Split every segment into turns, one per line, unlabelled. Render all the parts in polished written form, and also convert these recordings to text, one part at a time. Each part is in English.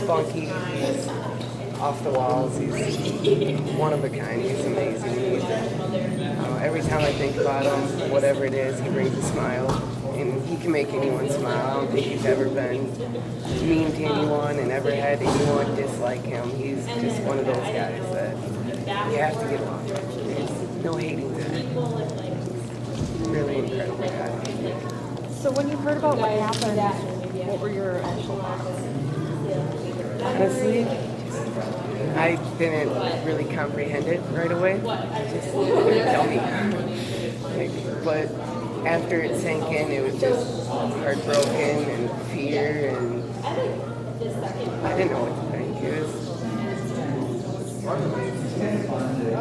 funky. He's off the walls. He's one of a kind. He's amazing. Every time I think about him, whatever it is, he brings a smile. And he can make anyone smile. I don't think he's ever been mean to anyone and ever had anyone dislike him. He's just one of those guys that you have to get along with. There's no hating there. Really incredible guy.
So when you heard about what happened, what were your actual thoughts?
Honestly, I didn't really comprehend it right away. Just couldn't tell me. But after it sank in, it was just heartbroken and fear, and I didn't know what to think.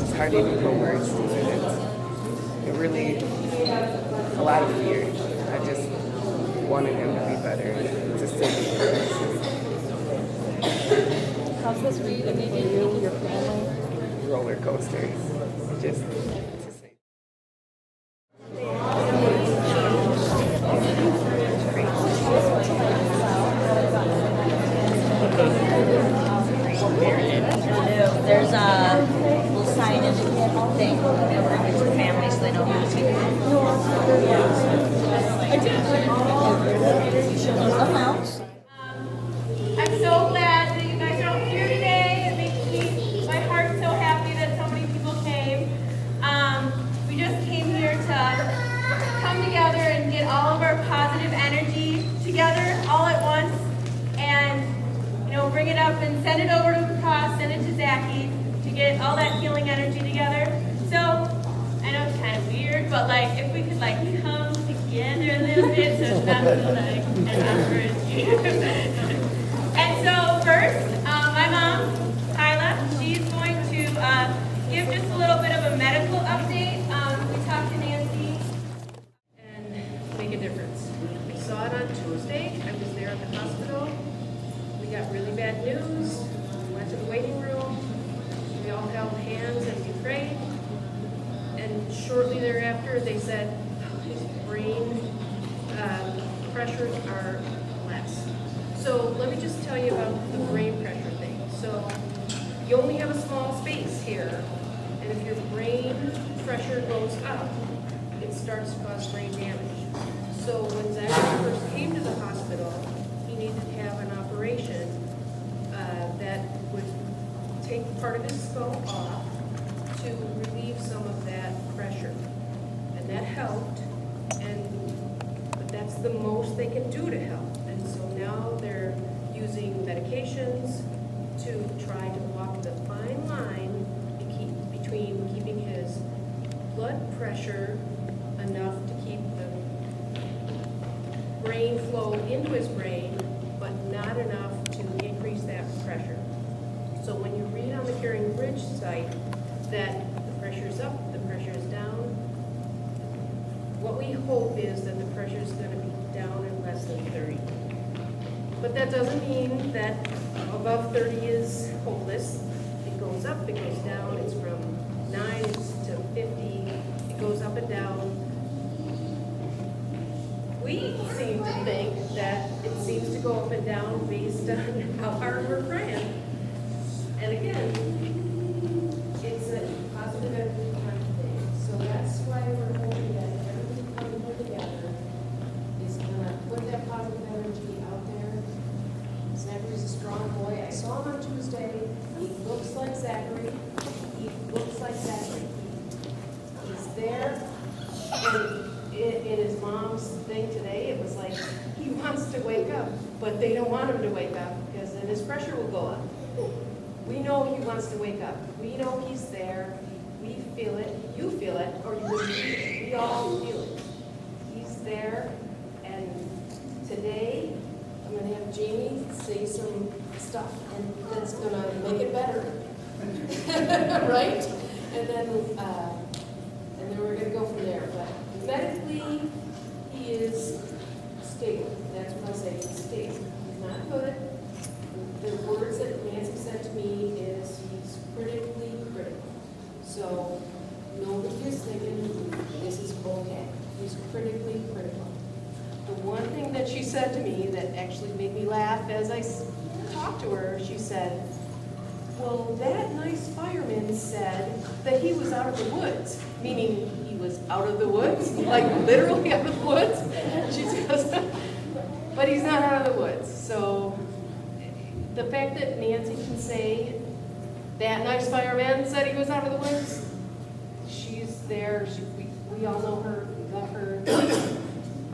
It's hard to even put words to it. It really, a lot of fear. I just wanted him to be better and to still be better.
How's this week for you, your family?
Roller coaster. Just
There's a little signage thing that we're going to the family so they know who's here.
I'm so glad that you guys are all here today. It makes my heart so happy that so many people came. We just came here to come together and get all of our positive energy together all at once, and bring it up and send it over to Lacrosse, send it to Zachy to get all that healing energy together. So I know it's kind of weird, but if we could come together a little bit so it's not so an effort. And so first, my mom, Kyla, she's going to give just a little bit of a medical update. We talked to Nancy.
And make a difference. We saw it on Tuesday. I was there at the hospital. We got really bad news. We went to the waiting room. We all held hands and we prayed. And shortly thereafter, they said his brain pressures are less. So let me just tell you about the brain pressure thing. So you only have a small space here, and if your brain pressure goes up, it starts to cause brain damage. So when Zack first came to the hospital, he needed to have an operation that would take part of his skull off to relieve some of that pressure. And that helped, but that's the most they can do to help. And so now they're using medications to try to walk the fine line between keeping his blood pressure enough to keep the brain flow into his brain, but not enough to increase that pressure. So when you read on the Caringbridge site that the pressure is up, the pressure is down, what we hope is that the pressure is going to be down in less than 30. But that doesn't mean that above 30 is hopeless. It goes up, it goes down. It's from 9 to 50. It goes up and down. We seem to think that it seems to go up and down based on how hard we're praying. And again, it's a positive energy kind of thing. So that's why we're hoping that everything coming together is going to put that positive energy out there. Zachary's a strong boy. I saw him on Tuesday. He looks like Zachary. He looks like Zachary. He's there. And in his mom's thing today, it was like he wants to wake up, but they don't want him to wake up because then his pressure will go up. We know he wants to wake up. We know he's there. We feel it. You feel it, or you wouldn't feel it. We all feel it. He's there, and today I'm going to have Jamie say some stuff, and that's going to make it better, right? And then we're going to go from there. But medically, he is stable. That's what I say. He's stable. He's not good. The words that Nancy said to me is he's critically critical. So nobody is thinking this is okay. He's critically critical. The one thing that she said to me that that actually made me laugh as I talked to her. She said, well, that nice fireman said that he was out of the woods, meaning he was out of the woods, like literally out of the woods. She says, but he's not out of the woods. So the fact that Nancy can say that nice fireman said he was out of the woods, she's there. We all know her, we love her.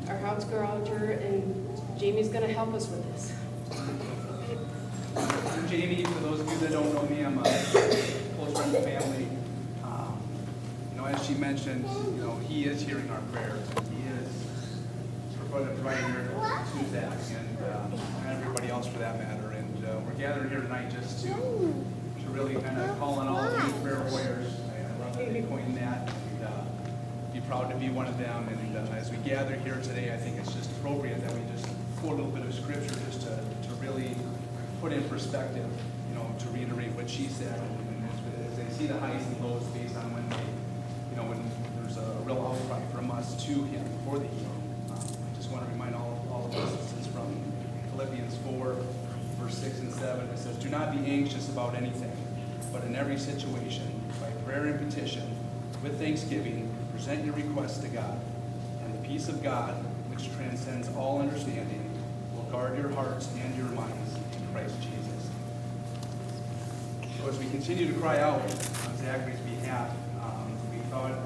Our hearts go out to her, and Jamie's going to help us with this.
I'm Jamie. For those of you that don't know me, I'm a close friend of the family. As she mentioned, he is hearing our prayers. He is providing miracles to Zach and everybody else for that matter. And we're gathered here tonight just to really kind of call on all of you prayer warriors. I love that they coined that. And be proud to be one of them. And as we gather here today, I think it's just appropriate that we just quote a little bit of scripture just to really put in perspective, to reiterate what she said, and as they see the highs and lows based on when when there's a real outcry from us to him for the healing. I just want to remind all of us, this is from Philippians 4, verse 6 and 7. It says, do not be anxious about anything, but in every situation, by prayer and petition, with thanksgiving, present your requests to God, and the peace of God, which transcends all understanding, will guard your hearts and your minds in Christ Jesus. So as we continue to cry out on Zachary's behalf, we thought it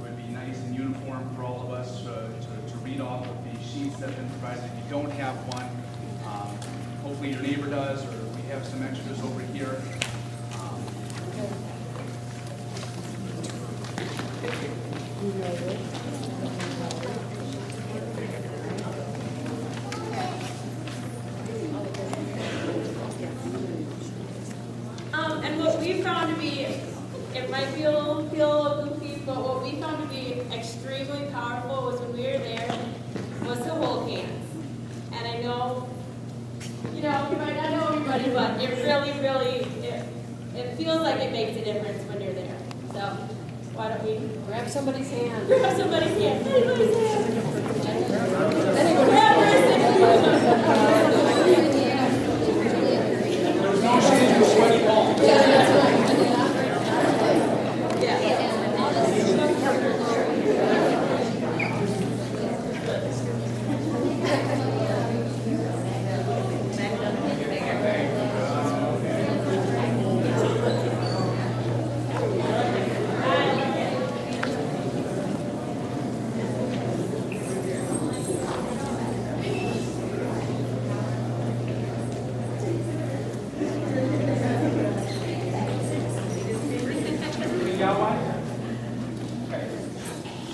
would be nice and uniform for all of us to read off of the sheets that have been provided. If you don't have one, hopefully your neighbor does, or we have some extras over here.
And what we found to be, it might feel a little goofy, but what we found to be extremely powerful was when we were there, was to hold hands. And I know, you might not know everybody, but it really, it feels like it makes a difference when you're there. So why don't we
Grab somebody's hand.
grab somebody's hand? Anybody's hand. Grab her hand.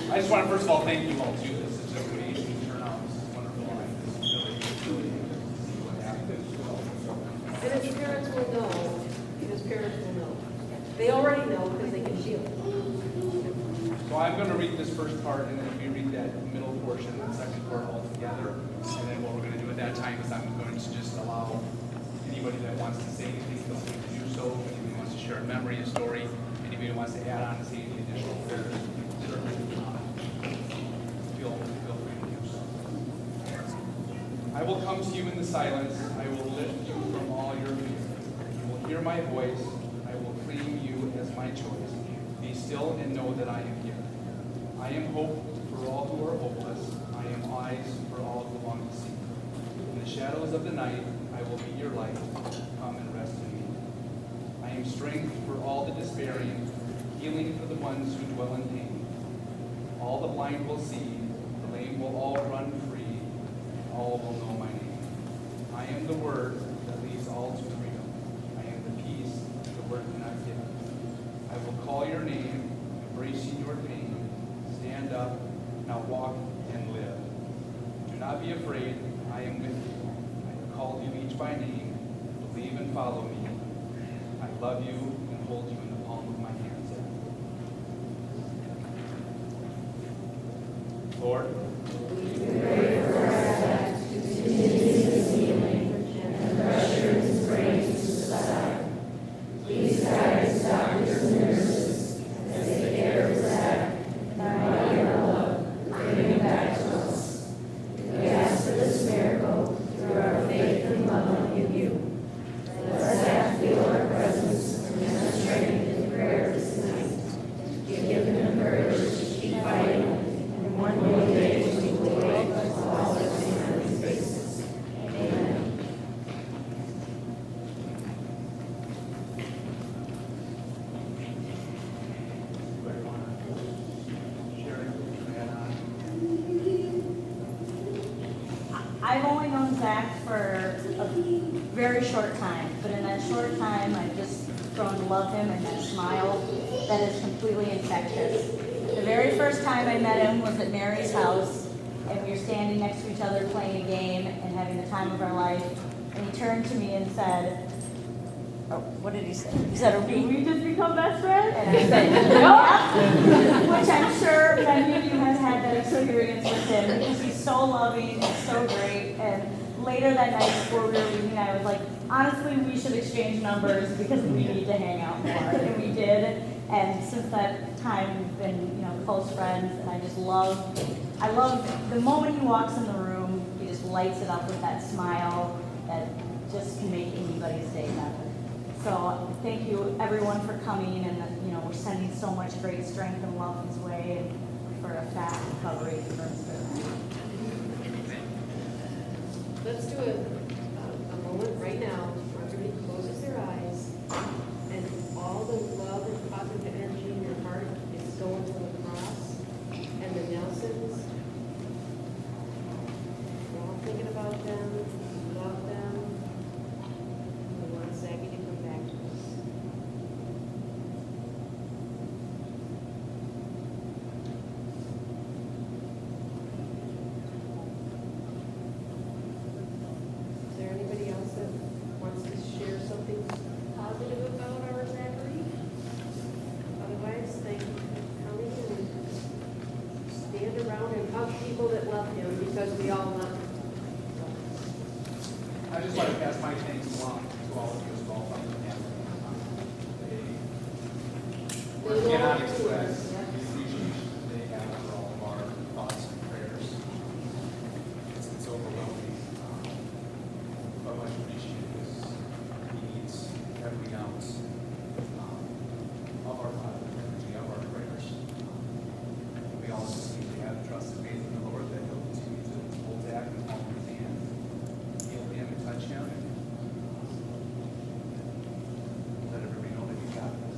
I just want to first of all thank you all too. This is just an amazing turnout. This is wonderful. This is really what happens.
And his parents will know. His parents will know. They already know because they can feel it.
So I'm going to read this first part, and then we read that middle portion, the second part all together. And then what we're going to do at that time is I'm going to just allow anybody that wants to say anything feel free to do so. If anybody wants to share a memory, a story, anybody wants to add on to say any additional prayers, feel free to do so. I will come to you in the silence. I will lift you from all your fear. You will hear my voice. I will claim you as my choice. Be still and know that I am here. I am hope for all who are hopeless. I am eyes for all who long to see. In the shadows of the night, I will be your light. Come and rest in me. I am strength for all the despairing, healing for the ones who dwell in pain. All the blind will see, the lame will all run free, and all will know my name. I am the word that leads all to freedom. I am the peace the word cannot give. I will call your name, embracing your pain. Stand up, now walk and live. Do not be afraid, I am with you. I have called you each by name. Believe and follow me. I love you and hold you in the palm of my hands. Lord,
Through
a very short time, but in that short time, I've just grown to love him and that smile that is completely infectious. The very first time I met him was at Mary's house, and we were standing next to each other playing a game and having the time of our life, and he turned to me and said, oh, what did he say? He said, "Are we just become best friends?" And I said, "Nope." Which I'm sure many of you have had that experience with him because he's so loving and so great. And later that night before we were leaving, I was like, honestly, we should exchange numbers because we need to hang out more. And we did. And since that time, we've been, close friends. And I love the moment he walks in the room, he just lights it up with that smile that just can make anybody's day better. So thank you everyone for coming, and we're sending so much great strength and love his way, and for a fast recovery for Mr.
Let's do a moment right now where everybody closes their eyes and all the love and positive energy in your heart is going to the cross and the Nelsons. We're all thinking about them, love them. We want Zachy to come back to us. Is there anybody else that wants to share something positive about our Zachary? Otherwise, thank you for coming and stand around and hug people that love him because we all love him.
I just want to pass my thanks along to all of you as well from the family. We cannot express the appreciation they have for all of our thoughts and prayers. It's overwhelming. But much appreciated because he needs every ounce of our positive energy, of our prayers. We all just need to have trust and faith in the Lord that he'll continue to hold Zach and hold his hand, heal him and touch him, and let everybody know that he's got this.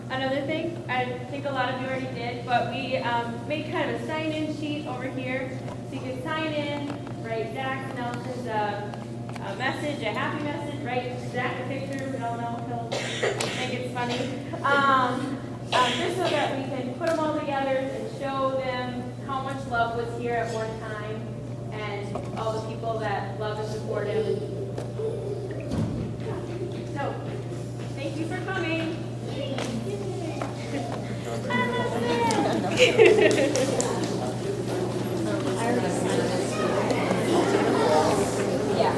Another thing, I think a lot of you already did, but we made kind of a sign-in sheet over here, so you can sign in, write Zack Nelson's a message, a happy message, write Zack a picture. We don't know if he'll think it's funny. Just so that we can put them all together and show them how much love was here at one time, and all the people that love and support him. So, thank you for coming.
Yeah.